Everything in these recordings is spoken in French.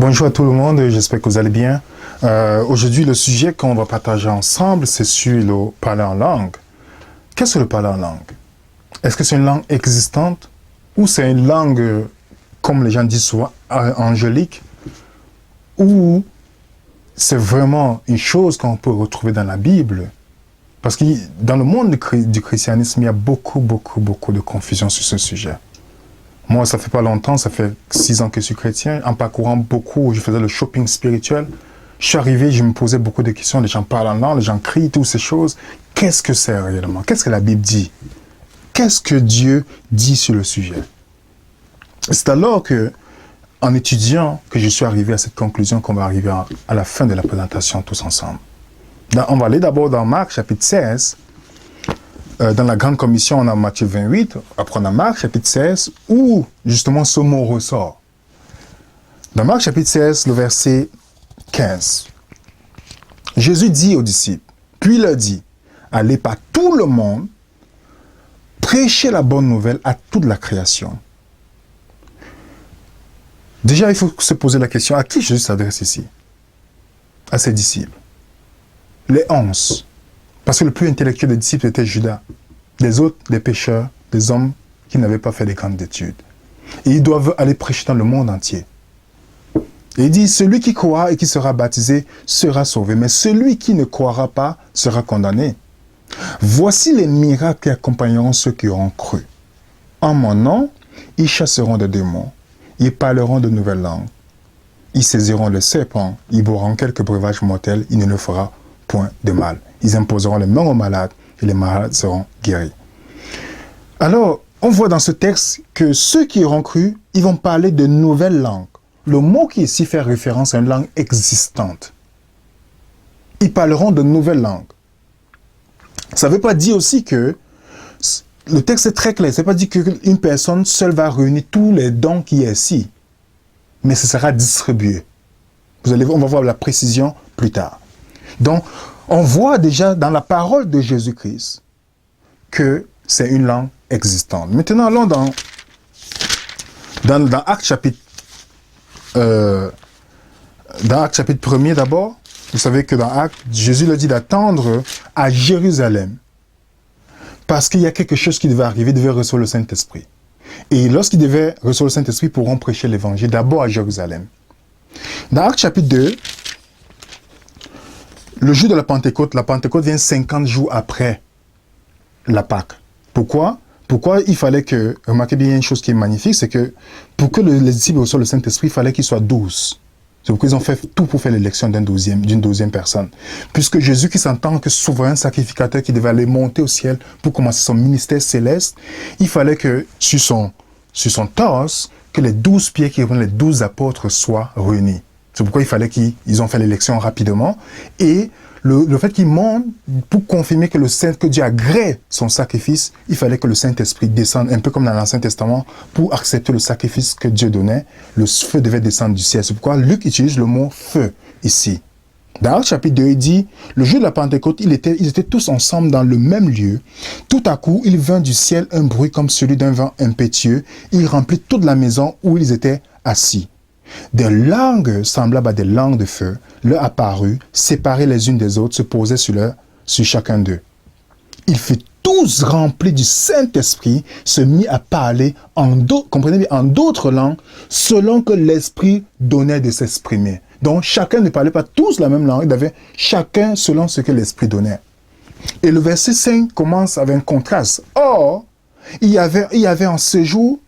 Bonjour à tout le monde, j'espère que vous allez bien. Aujourd'hui, le sujet qu'on va partager ensemble, c'est sur le parler en langue. Qu'est-ce que le parler en langue? Est-ce que c'est une langue existante ou c'est une langue, comme les gens disent souvent, angélique, ou c'est vraiment une chose qu'on peut retrouver dans la Bible? Parce que dans le monde du christianisme, il y a beaucoup de confusion sur ce sujet. Moi, ça fait pas longtemps, ça fait 6 ans que je suis chrétien. En parcourant beaucoup, je faisais le shopping spirituel. Je suis arrivé, je me posais beaucoup de questions. Les gens parlent en langue, les gens crient, toutes ces choses. Qu'est-ce que c'est réellement? Qu'est-ce que la Bible dit? Qu'est-ce que Dieu dit sur le sujet? C'est alors que, en étudiant, que je suis arrivé à cette conclusion qu'on va arriver à la fin de la présentation tous ensemble. On va aller d'abord dans Marc, chapitre 16. Dans la Grande Commission, on a Matthieu 28, après on a Marc, chapitre 16, où justement ce mot ressort. Dans Marc, chapitre 16, le verset 15, Jésus dit aux disciples, puis il leur dit, allez par tout le monde, prêchez la bonne nouvelle à toute la création. Déjà, il faut se poser la question, à qui Jésus s'adresse ici? À ses disciples. Les 11. Parce que le plus intellectuel des disciples était Judas. Les autres, des pécheurs, des hommes qui n'avaient pas fait des grandes études. Et ils doivent aller prêcher dans le monde entier. Et il dit, celui qui croira et qui sera baptisé sera sauvé, mais celui qui ne croira pas sera condamné. Voici les miracles qui accompagneront ceux qui auront cru. En mon nom, ils chasseront des démons, ils parleront de nouvelles langues, ils saisiront le serpent, ils boiront quelques breuvages mortels, il ne leur fera point de mal. Ils imposeront les mains aux malades et les malades seront guéris. Alors, on voit dans ce texte que ceux qui auront cru, ils vont parler de nouvelles langues. Le mot qui ici fait référence à une langue existante. Ils parleront de nouvelles langues. Ça ne veut pas dire aussi que, le texte est très clair, ça ne veut pas dire qu'une personne seule va réunir tous les dons qui est ici. Mais ce sera distribué. On va voir la précision plus tard. Donc, on voit déjà dans la parole de Jésus-Christ que c'est une langue existante. Maintenant, allons dans Actes chapitre 1er d'abord. Vous savez que dans Actes, Jésus leur dit d'attendre à Jérusalem. Parce qu'il y a quelque chose qui devait arriver, il devait recevoir le Saint-Esprit. Et lorsqu'il devait recevoir le Saint-Esprit, ils pourront prêcher l'évangile d'abord à Jérusalem. Dans Actes chapitre 2, le jour de la Pentecôte vient 50 jours après la Pâque. Pourquoi il fallait que, remarquez bien une chose qui est magnifique, c'est que pour que les disciples reçoivent le Saint-Esprit, il fallait qu'ils soient 12. C'est pourquoi ils ont fait tout pour faire l'élection d'une douzième personne. Puisque Jésus-Christ, en tant que souverain sacrificateur qui devait aller monter au ciel pour commencer son ministère céleste, il fallait que sur son torse, que les 12 pieds qui représentent les 12 apôtres soient réunis. C'est pourquoi il fallait qu'ils ont fait l'élection rapidement. Et le fait qu'ils montent, pour confirmer que Dieu agrée son sacrifice, il fallait que le Saint-Esprit descende, un peu comme dans l'Ancien Testament, pour accepter le sacrifice que Dieu donnait. Le feu devait descendre du ciel. C'est pourquoi Luc utilise le mot feu ici. Dans Actes chapitre 2, il dit, le jour de la Pentecôte, ils étaient tous ensemble dans le même lieu. Tout à coup, il vint du ciel un bruit comme celui d'un vent impétueux. Il remplit toute la maison où ils étaient assis. Des langues semblables à des langues de feu leur apparurent, séparées les unes des autres, se posaient sur chacun d'eux. Ils furent tous remplis du Saint-Esprit, se mit à parler en d'autres langues, selon que l'Esprit donnait de s'exprimer. Donc chacun ne parlait pas tous la même langue, il avait chacun selon ce que l'Esprit donnait. Et le verset 5 commence avec un contraste. Or, il y avait en ce jour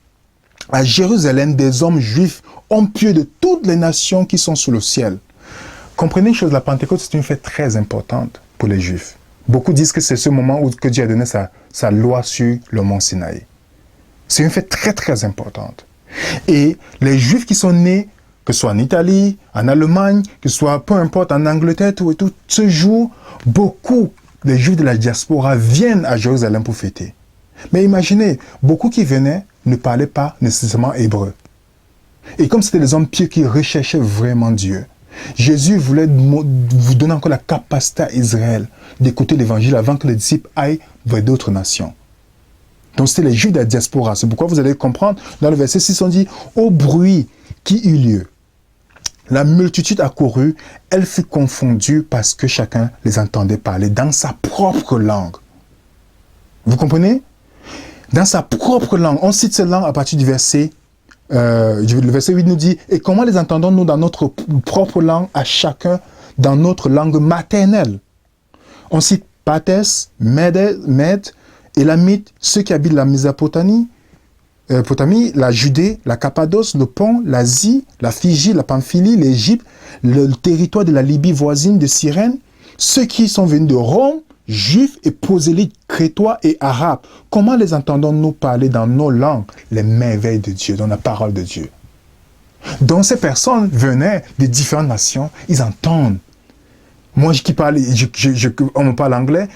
à Jérusalem des hommes juifs pieux de toutes les nations qui sont sous le ciel. Comprenez une chose, la Pentecôte, c'est une fête très importante pour les Juifs. Beaucoup disent que c'est ce moment où que Dieu a donné sa loi sur le mont Sinaï. C'est une fête très importante. Et les Juifs qui sont nés, que ce soit en Italie, en Allemagne, que ce soit peu importe, en Angleterre, tout, ce jour, beaucoup des Juifs de la diaspora viennent à Jérusalem pour fêter. Mais imaginez, beaucoup qui venaient ne parlaient pas nécessairement hébreu. Et comme c'était les hommes pieux qui recherchaient vraiment Dieu, Jésus voulait vous donner encore la capacité à Israël d'écouter l'évangile avant que les disciples aillent vers d'autres nations. Donc c'était les Juifs de la diaspora. C'est pourquoi vous allez comprendre, dans le verset 6, on dit « Au bruit qui eut lieu ». La multitude accourut, elle fut confondue parce que chacun les entendait parler dans sa propre langue. Vous comprenez? Dans sa propre langue. On cite cette langue à partir du verset, le verset 8 nous dit, et comment les entendons-nous dans notre propre langue, à chacun dans notre langue maternelle? On cite Parthes, Mèdes, Élamites, ceux qui habitent la Mésopotamie, la Judée, la Cappadoce, le Pont, l'Asie, la Phrygie, la Pamphylie, l'Égypte, le territoire de la Libye voisine de Cyrène, ceux qui sont venus de Rome, juifs et prosélytes, crétois et arabes. Comment les entendons-nous parler dans nos langues les merveilles de Dieu, dans la parole de Dieu? Donc ces personnes venaient de différentes nations, ils entendent. Moi qui parle, on me parle anglais,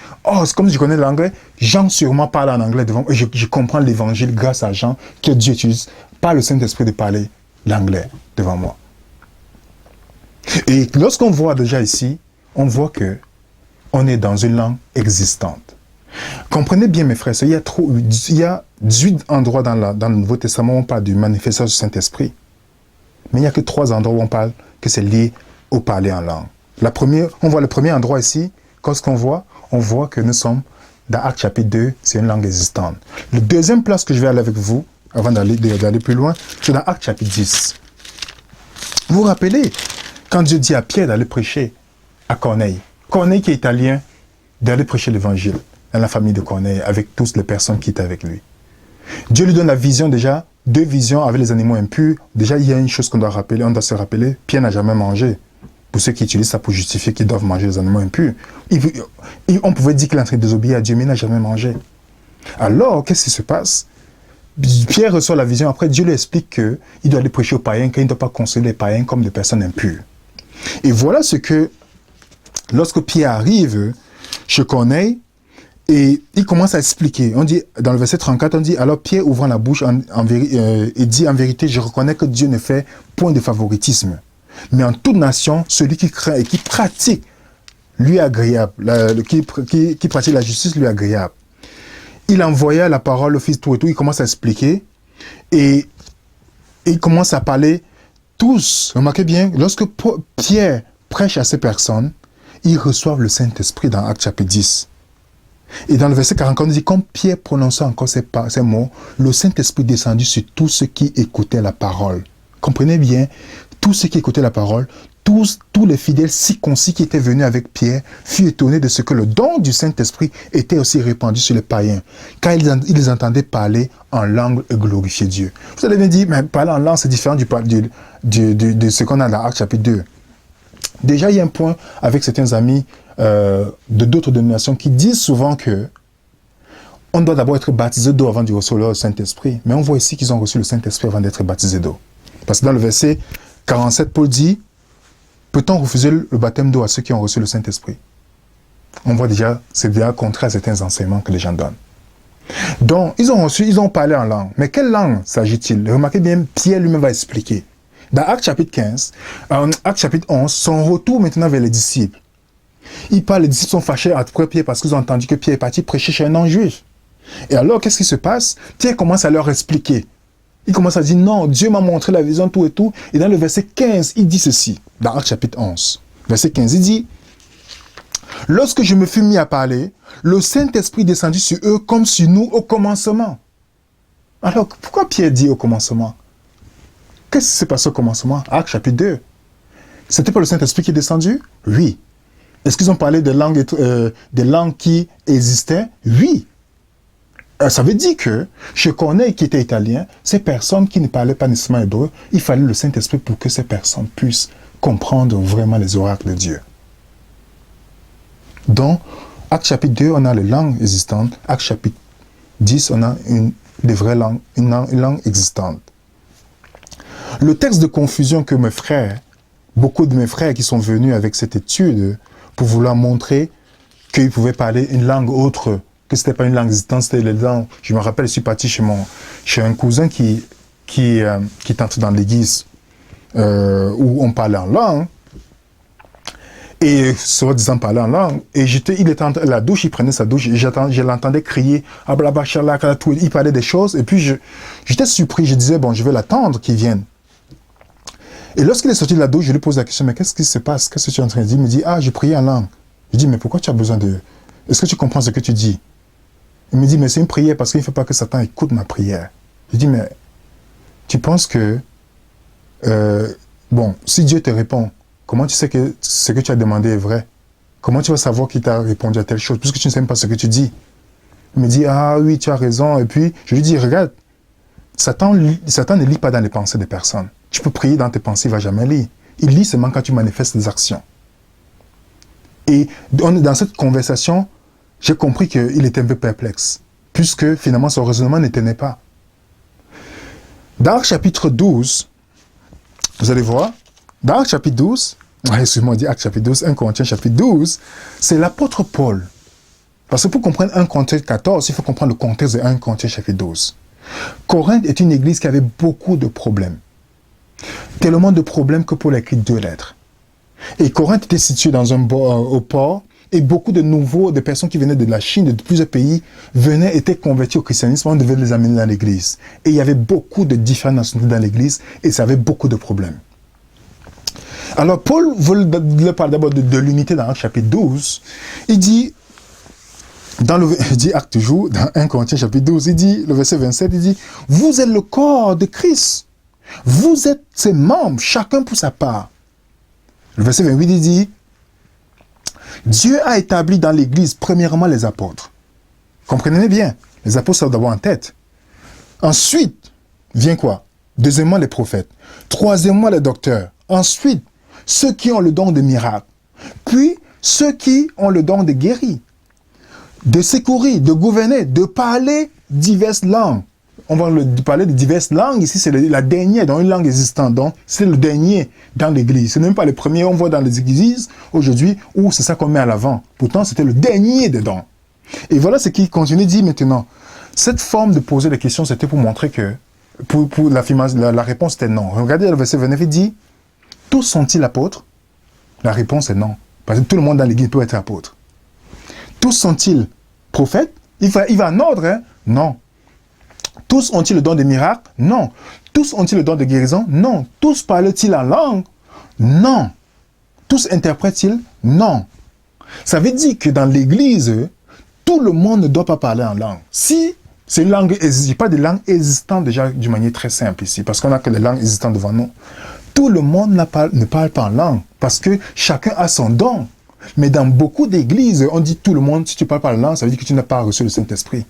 comme je connais l'anglais, Jean sûrement parle en anglais devant moi, je comprends l'évangile grâce à Jean, que Dieu utilise par le Saint-Esprit de parler l'anglais devant moi. Et lorsqu'on voit déjà ici, on voit que on est dans une langue existante. Comprenez bien mes frères, il y a 18 endroits dans le Nouveau Testament où on parle du manifestation du Saint-Esprit, mais il n'y a que 3 endroits où on parle que c'est lié au parler en langue. On voit le premier endroit ici, qu'est-ce qu'on voit? On voit que nous sommes dans Actes chapitre 2, c'est une langue existante. Le deuxième place que je vais aller avec vous, avant d'aller plus loin, c'est dans Actes chapitre 10. Vous vous rappelez, quand Dieu dit à Pierre d'aller prêcher à Corneille, Corneille qui est italien, d'aller prêcher l'évangile dans la famille de Corneille, avec toutes les personnes qui étaient avec lui. Dieu lui donne la vision déjà, 2 visions avec les animaux impurs. Déjà, il y a une chose qu'on doit rappeler, on doit se rappeler, Pierre n'a jamais mangé. Pour ceux qui utilisent ça pour justifier qu'ils doivent manger les animaux impurs. On pouvait dire qu'il est en train de désobéir à Dieu, mais il n'a jamais mangé. Alors, qu'est-ce qui se passe? Pierre reçoit la vision, après Dieu lui explique qu'il doit aller prêcher aux païens, qu'il ne doit pas considérer les païens comme des personnes impures. Et voilà ce que, lorsque Pierre arrive chez Corneille, et il commence à expliquer, on dit, dans le verset 34, on dit, alors Pierre ouvrant la bouche et dit, en vérité, je reconnais que Dieu ne fait point de favoritisme. Mais en toute nation, celui qui craint et qui pratique lui est agréable, qui pratique la justice lui est agréable. Il envoya la parole au fils tout et tout, il commence à expliquer et il commence à parler tous. Remarquez bien, lorsque Pierre prêche à ces personnes, ils reçoivent le Saint-Esprit dans Actes chapitre 10. Et dans le verset 44, on dit, comme Pierre prononçait encore ces mots, le Saint-Esprit descendit sur tous ceux qui écoutaient la parole. Comprenez bien, tous ceux qui écoutaient la parole, tous les fidèles circoncis qui étaient venus avec Pierre furent étonnés de ce que le don du Saint-Esprit était aussi répandu sur les païens, car ils les entendaient parler en langue et glorifier Dieu. Vous allez me dire, mais parler en langue, c'est différent de ce qu'on a dans Actes chapitre 2. Déjà, il y a un point avec certains amis de d'autres dénominations qui disent souvent que on doit d'abord être baptisé d'eau avant de recevoir le Saint-Esprit. Mais on voit ici qu'ils ont reçu le Saint-Esprit avant d'être baptisés d'eau. Parce que dans le verset 47, Paul dit, peut-on refuser le baptême d'eau à ceux qui ont reçu le Saint-Esprit? On voit déjà, c'est déjà contraire à certains enseignements que les gens donnent. Donc, ils ont parlé en langue. Mais quelle langue s'agit-il? Remarquez bien, Pierre lui-même va expliquer. Dans Actes chapitre 15, Actes chapitre 11, son retour maintenant vers les disciples. Il parle, les disciples sont fâchés après Pierre parce qu'ils ont entendu que Pierre est parti prêcher chez un non-juif. Et alors, qu'est-ce qui se passe? Pierre commence à leur expliquer. Il commence à dire, non, Dieu m'a montré la vision, tout et tout. Et dans le verset 15, il dit ceci, dans Actes chapitre 11. Verset 15, il dit, lorsque je me fus mis à parler, le Saint-Esprit descendit sur eux comme sur nous au commencement. Alors, pourquoi Pierre dit au commencement? Qu'est-ce qui s'est passé au commencement? Actes chapitre 2. C'était pas le Saint-Esprit qui est descendu? Oui. Est-ce qu'ils ont parlé des langues qui existaient? Oui. Ça veut dire que, chez Corneille qui était italien, ces personnes qui ne parlaient pas nécessairement hébreu, il fallait le Saint-Esprit pour que ces personnes puissent comprendre vraiment les oracles de Dieu. Donc, Acte chapitre 2, on a les langues existantes. Acte chapitre 10, on a une langue existante. Le texte de confusion que beaucoup de mes frères qui sont venus avec cette étude pour vouloir montrer qu'ils pouvaient parler une langue autre, que ce n'était pas une langue existante, c'était les langues. Je me rappelle, je suis parti chez un cousin qui est entré dans l'église où on parlait en langue. Et soi-disant parler en langue. Et il était à la douche, il prenait sa douche, et je l'entendais crier, il parlait des choses, et puis j'étais surpris, je disais, bon, je vais l'attendre qu'il vienne. Et lorsqu'il est sorti de la douche, je lui pose la question, mais qu'est-ce qui se passe? Qu'est-ce que tu es en train de dire? Il me dit, je priais en langue. Je dis, mais pourquoi tu as besoin de... Est-ce que tu comprends ce que tu dis? Il me dit, mais c'est une prière parce qu'il ne faut pas que Satan écoute ma prière. Je dis, mais tu penses que... si Dieu te répond, comment tu sais que ce que tu as demandé est vrai? Comment tu vas savoir qu'il t'a répondu à telle chose, puisque tu ne sais même pas ce que tu dis? Il me dit, oui, tu as raison. Et puis, je lui dis, regarde, Satan ne lit pas dans les pensées des personnes. Tu peux prier dans tes pensées, il ne va jamais lire. Il lit seulement quand tu manifestes des actions. Et dans cette conversation, j'ai compris qu'il était un peu perplexe, puisque finalement son raisonnement ne tenait pas. Dans Actes chapitre 12, vous allez voir, dans Actes chapitre 12, excuse-moi, on dit Actes chapitre 12, 1 Corinthiens chapitre 12, c'est l'apôtre Paul. Parce que pour comprendre 1 Corinthiens 14, il faut comprendre le contexte de 1 Corinthiens chapitre 12. Corinthe est une église qui avait beaucoup de problèmes. Tellement de problèmes que Paul a écrit 2 lettres. Et Corinthe était située dans au port, et beaucoup de personnes qui venaient de la Chine, de plusieurs pays, étaient convertis au christianisme, on devait les amener dans l'église. Et il y avait beaucoup de différentes nationalités dans l'église, et ça avait beaucoup de problèmes. Alors Paul veut parler d'abord de l'unité dans Actes chapitre 12. Il dit, Actes toujours, dans 1 Corinthiens chapitre 12, il dit, le verset 27, il dit, vous êtes le corps de Christ. Vous êtes ses membres, chacun pour sa part. Le verset 28, il dit, Dieu a établi dans l'église, premièrement, les apôtres. Comprenez bien, les apôtres sont d'abord en tête. Ensuite, vient quoi? Deuxièmement, les prophètes. Troisièmement, les docteurs. Ensuite, ceux qui ont le don de miracles. Puis, ceux qui ont le don de guérir, de secourir, de gouverner, de parler diverses langues. On va parler de diverses langues. Ici, c'est la dernière, dans une langue existante. Donc, c'est le dernier dans l'église. Ce n'est même pas le premier. On voit dans les églises aujourd'hui où c'est ça qu'on met à l'avant. Pourtant, c'était le dernier dedans. Et voilà ce qu'il continue de dire maintenant. Cette forme de poser les questions, c'était pour montrer que, pour la réponse était non. Regardez le verset 29, il dit, tous sont-ils apôtres? La réponse est non. Parce que tout le monde dans l'église peut être apôtre. Tous sont-ils prophètes? Il va en ordre, hein? Non. Tous ont-ils le don de miracles? Non. Tous ont-ils le don de guérison? Non. Tous parlent-ils en langue? Non. Tous interprètent-ils? Non. Ça veut dire que dans l'église, tout le monde ne doit pas parler en langue. Si c'est une langue, il n'y a pas de langue existante déjà d'une manière très simple ici, parce qu'on n'a que les langues existantes devant nous. Tout le monde ne parle pas en langue, parce que chacun a son don. Mais dans beaucoup d'églises, on dit tout le monde, si tu ne parles pas en langue, ça veut dire que tu n'as pas reçu le Saint-Esprit.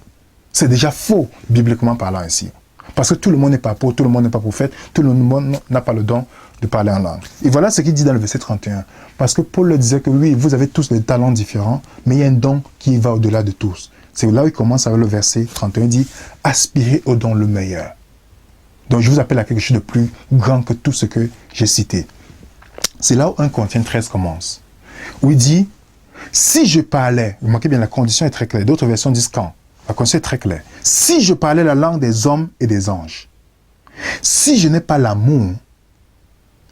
C'est déjà faux, bibliquement parlant ici. Parce que tout le monde n'est pas apôtre, tout le monde n'est pas prophète, tout le monde n'a pas le don de parler en langue. Et voilà ce qu'il dit dans le verset 31. Parce que Paul le disait que oui, vous avez tous des talents différents, mais il y a un don qui va au-delà de tous. C'est là où il commence avec le verset 31, il dit « Aspirez au don le meilleur ». Donc je vous appelle à quelque chose de plus grand que tout ce que j'ai cité. C'est là où 1 Corinthiens 13 commence. Où il dit « Si je parlais », vous remarquez bien, la condition est très claire. D'autres versions disent « quand ». La condition est très claire. Si je parlais la langue des hommes et des anges, si je n'ai pas l'amour,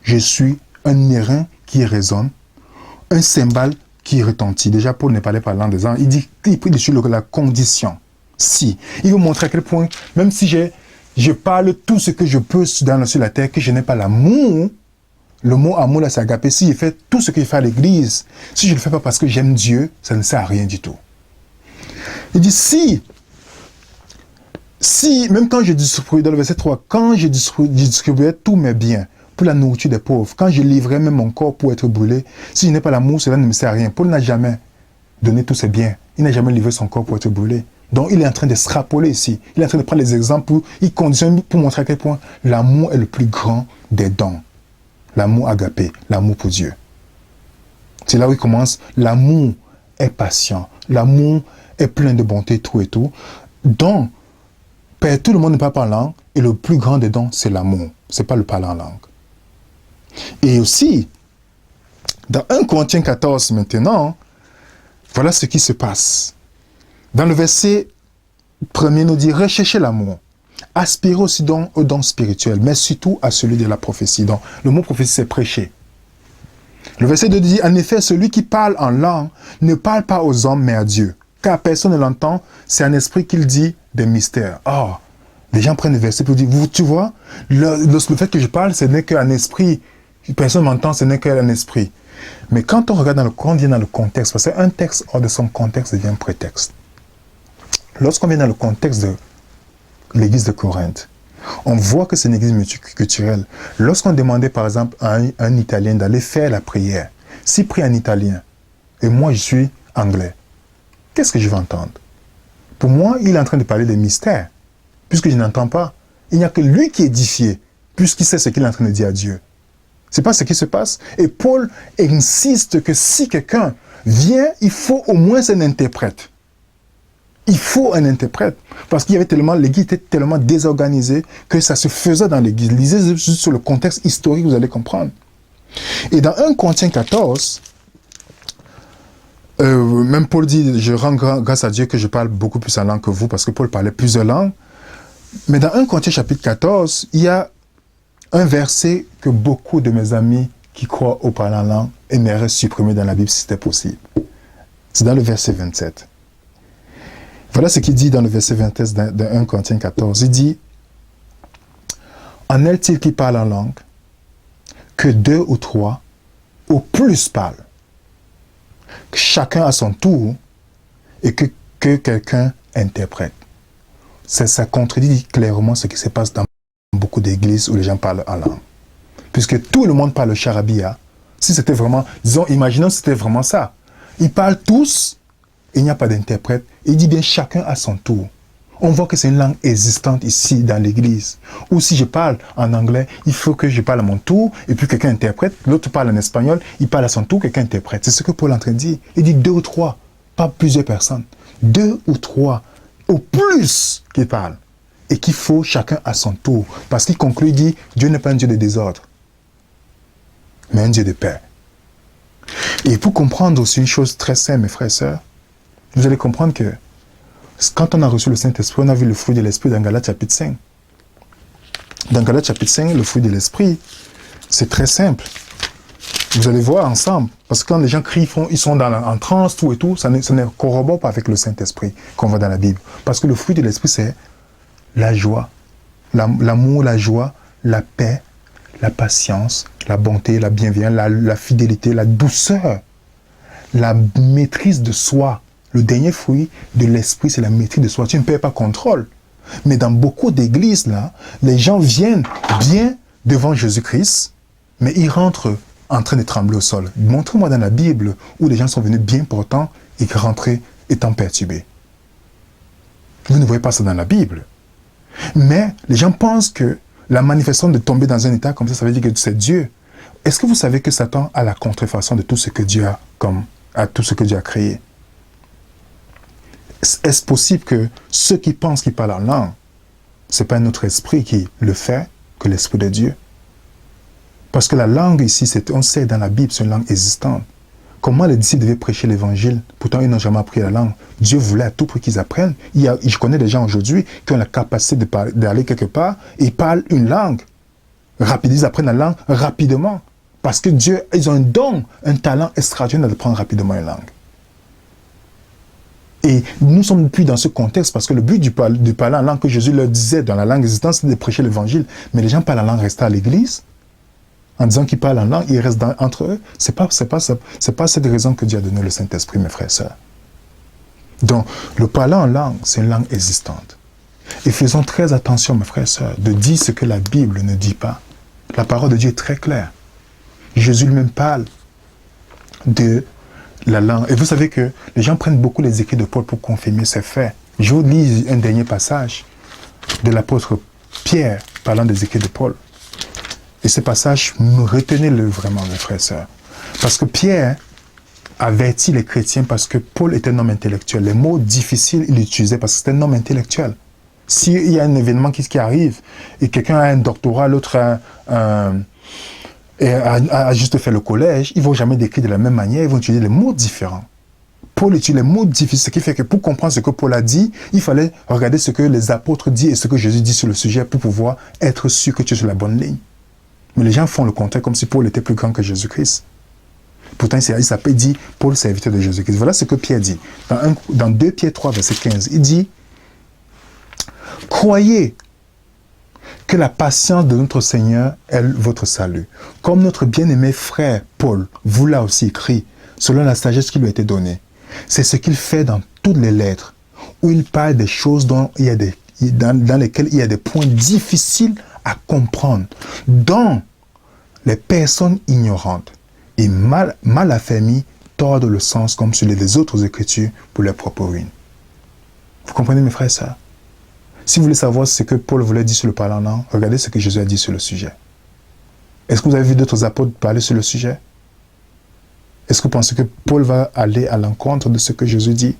je suis un airain qui résonne, un cymbale qui retentit. Déjà, Paul ne parlait pas la langue des anges. Il prit dessus la condition. Si. Il veut montrer à quel point, même si je parle tout ce que je peux sur la terre, que je n'ai pas l'amour, le mot amour, là, c'est agapé. Si je fais tout ce que je fais à l'église, si je ne le fais pas parce que j'aime Dieu, ça ne sert à rien du tout. Il dit, si, même quand je distribuais, dans le verset 3, quand je distribuais tous mes biens pour la nourriture des pauvres, quand je livrais même mon corps pour être brûlé, si je n'ai pas l'amour, cela ne me sert à rien. Paul n'a jamais donné tous ses biens. Il n'a jamais livré son corps pour être brûlé. Donc, il est en train d'extrapoler ici. Il est en train de prendre les exemples, il conditionne pour montrer à quel point l'amour est le plus grand des dons. L'amour agapé, l'amour pour Dieu. C'est là où il commence. L'amour est patient. L'amour est plein de bonté, tout et tout. Donc, tout le monde ne parle pas en langue, et le plus grand des dons, c'est l'amour. Ce n'est pas le parler en langue. Et aussi, dans 1 Corinthiens 14 maintenant, voilà ce qui se passe. Dans le verset 1er, nous dit, recherchez l'amour. Aspirez aussi au don spirituel, mais surtout à celui de la prophétie. Donc, le mot prophétie, c'est prêcher. Le verset 2 dit, en effet, celui qui parle en langue ne parle pas aux hommes, mais à Dieu. Car personne ne l'entend, c'est un esprit qu'il dit des mystères. Les gens prennent le verset pour dire, tu vois, le fait que je parle, ce n'est qu'un esprit Personne m'entend, ce n'est qu'un esprit. Mais quand on regarde quand on vient dans le contexte, parce qu'un texte hors de son contexte devient un prétexte. Lorsqu'on vient dans le contexte de l'église de Corinthe, on voit que c'est une église multiculturelle. Lorsqu'on demandait par exemple à un Italien d'aller faire la prière, s'il prie en italien, et moi je suis anglais, qu'est-ce que je vais entendre? Pour moi, il est en train de parler des mystères, puisque je n'entends pas. Il n'y a que lui qui est édifié, puisqu'il sait ce qu'il est en train de dire à Dieu. C'est pas ce qui se passe. Et Paul insiste que si quelqu'un vient, il faut au moins un interprète. Il faut un interprète. Parce qu'il y avait tellement, l'église était tellement désorganisée que ça se faisait dans l'église. Lisez juste sur le contexte historique, vous allez comprendre. Et dans 1 Corinthiens 14, même Paul dit, je rends grâce à Dieu que je parle beaucoup plus en langue que vous, parce que Paul parlait plusieurs langues. Mais dans 1 Corinthiens chapitre 14, il y a un verset que beaucoup de mes amis qui croient au parler en langue aimeraient supprimer dans la Bible si c'était possible. C'est dans le verset 27. Voilà ce qu'il dit dans le verset 27 de 1 Corinthiens 14. Il dit, « En est-il qui parle en langue, que 2 ou 3, au plus parlent, que chacun à son tour, et que quelqu'un interprète. » Ça contredit clairement ce qui se passe dans beaucoup d'églises où les gens parlent en langue. Puisque tout le monde parle le charabia. Si c'était vraiment, disons, imaginons que c'était vraiment ça. Ils parlent tous, et il n'y a pas d'interprète. Il dit bien chacun à son tour. On voit que c'est une langue existante ici dans l'église. Ou si je parle en anglais, il faut que je parle à mon tour, et puis quelqu'un interprète. L'autre parle en espagnol, il parle à son tour, quelqu'un interprète. C'est ce que Paul est en train de dire. Il dit 2 ou 3, pas plusieurs personnes. 2 ou 3, au plus qui parlent. Et qu'il faut chacun à son tour. Parce qu'il conclut, il dit, Dieu n'est pas un Dieu de désordre, mais un Dieu de paix. Et pour comprendre aussi une chose très simple, mes frères et sœurs, vous allez comprendre que quand on a reçu le Saint-Esprit, on a vu le fruit de l'Esprit dans Galates chapitre 5. Dans Galates chapitre 5, le fruit de l'Esprit, c'est très simple. Vous allez voir ensemble. Parce que quand les gens crient, ils sont en transe, tout et tout, ça ne corrobore pas avec le Saint-Esprit qu'on voit dans la Bible. Parce que le fruit de l'Esprit, c'est la joie, l'amour, la joie, la paix, la patience, la bonté, la bienveillance, la fidélité, la douceur, la maîtrise de soi. Le dernier fruit de l'esprit, c'est la maîtrise de soi. Tu ne perds pas contrôle. Mais dans beaucoup d'églises, là, les gens viennent bien devant Jésus-Christ, mais ils rentrent en train de trembler au sol. Montrez-moi dans la Bible où les gens sont venus bien portants et rentrés étant perturbés. Vous ne voyez pas ça dans la Bible. Mais les gens pensent que la manifestation de tomber dans un état comme ça veut dire que c'est Dieu. Est-ce que vous savez que Satan a la contrefaçon de tout ce que Dieu tout ce que Dieu a créé? Est-ce possible que ceux qui pensent qu'ils parlent en langue, ce n'est pas notre esprit qui le fait que l'esprit de Dieu? Parce que la langue ici, on sait dans la Bible, c'est une langue existante. Comment les disciples devaient prêcher l'évangile? Pourtant, ils n'ont jamais appris la langue. Dieu voulait à tout prix qu'ils apprennent. Je connais des gens aujourd'hui qui ont la capacité d'aller quelque part et ils parlent une langue. Ils apprennent la langue rapidement. Parce que Dieu, ils ont un don, un talent extraordinaire d'apprendre rapidement une langue. Et nous sommes plus dans ce contexte parce que le but du parler en langue que Jésus leur disait dans la langue existante, c'est de prêcher l'évangile. Mais les gens parlent en langue, restent à l'église. En disant qu'ils parlent en langue, ils restent entre eux. C'est pas cette raison que Dieu a donné le Saint-Esprit, mes frères et sœurs. Donc, le parler en langue, c'est une langue existante. Et faisons très attention, mes frères et sœurs, de dire ce que la Bible ne dit pas. La parole de Dieu est très claire. Jésus lui-même parle de la langue. Et vous savez que les gens prennent beaucoup les écrits de Paul pour confirmer ces faits. Je vous lis un dernier passage de l'apôtre Pierre parlant des écrits de Paul. Et ce passage, retenez-le vraiment, mes frères et sœurs. Parce que Pierre avertit les chrétiens parce que Paul était un homme intellectuel. Les mots difficiles, il utilisait parce que c'était un homme intellectuel. S'il y a un événement qui arrive et quelqu'un a un doctorat, l'autre a juste fait le collège, ils ne vont jamais décrire de la même manière, ils vont utiliser les mots différents. Paul utilise les mots difficiles, ce qui fait que pour comprendre ce que Paul a dit, il fallait regarder ce que les apôtres disent et ce que Jésus dit sur le sujet pour pouvoir être sûr que tu es sur la bonne ligne. Mais les gens font le contraire comme si Paul était plus grand que Jésus-Christ. Pourtant, il s'appelle dit Paul, serviteur de Jésus-Christ. Voilà ce que Pierre dit. Dans 2 Pierre 3, verset 15, il dit « Croyez que que la patience de notre Seigneur est votre salut. Comme notre bien-aimé frère Paul vous l'a aussi écrit, selon la sagesse qui lui a été donnée. C'est ce qu'il fait dans toutes les lettres, où il parle des choses dans lesquelles il y a des points difficiles à comprendre, dont les personnes ignorantes et mal affermies tordent le sens comme sur les autres écritures pour leur propre ruine. Vous comprenez mes frères et sœurs? Si vous voulez savoir ce que Paul voulait dire sur le parler en langue, regardez ce que Jésus a dit sur le sujet. Est-ce que vous avez vu d'autres apôtres parler sur le sujet? Est-ce que vous pensez que Paul va aller à l'encontre de ce que Jésus dit?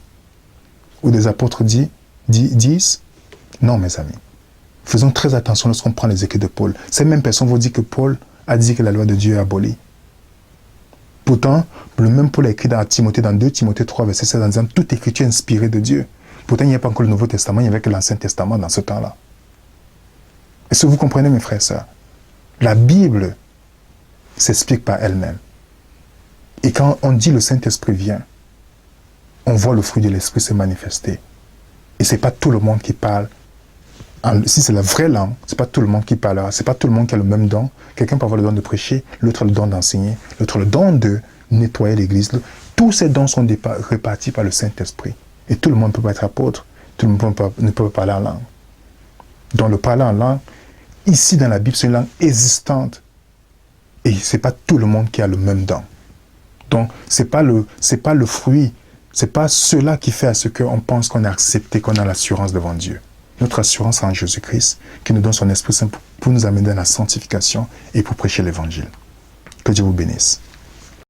Ou des apôtres disent? Non, mes amis. Faisons très attention lorsqu'on prend les écrits de Paul. Ces mêmes personnes vont dire que Paul a dit que la loi de Dieu est abolie. Pourtant, le même Paul a écrit dans Timothée, dans 2 Timothée 3, verset 16, en disant « Toute écriture est inspirée de Dieu ». Pourtant, il n'y a pas encore le Nouveau Testament, il n'y avait que l'Ancien Testament dans ce temps-là. Est-ce que vous comprenez, mes frères et sœurs? La Bible s'explique par elle-même. Et quand on dit le Saint-Esprit vient, on voit le fruit de l'Esprit se manifester. Et ce n'est pas tout le monde qui parle. Si c'est la vraie langue, ce n'est pas tout le monde qui parlera. Ce n'est pas tout le monde qui a le même don. Quelqu'un peut avoir le don de prêcher, l'autre a le don d'enseigner, l'autre a le don de nettoyer l'église. Tous ces dons sont répartis par le Saint-Esprit. Et tout le monde ne peut pas être apôtre. Tout le monde ne peut pas parler en langue. Donc le parler en langue, ici dans la Bible, c'est une langue existante. Et ce n'est pas tout le monde qui a le même don. Donc, ce n'est pas le fruit, ce n'est pas cela qui fait à ce qu'on pense qu'on est accepté, qu'on a l'assurance devant Dieu. Notre assurance en Jésus-Christ, qui nous donne son Esprit Saint pour nous amener dans la sanctification et pour prêcher l'Évangile. Que Dieu vous bénisse.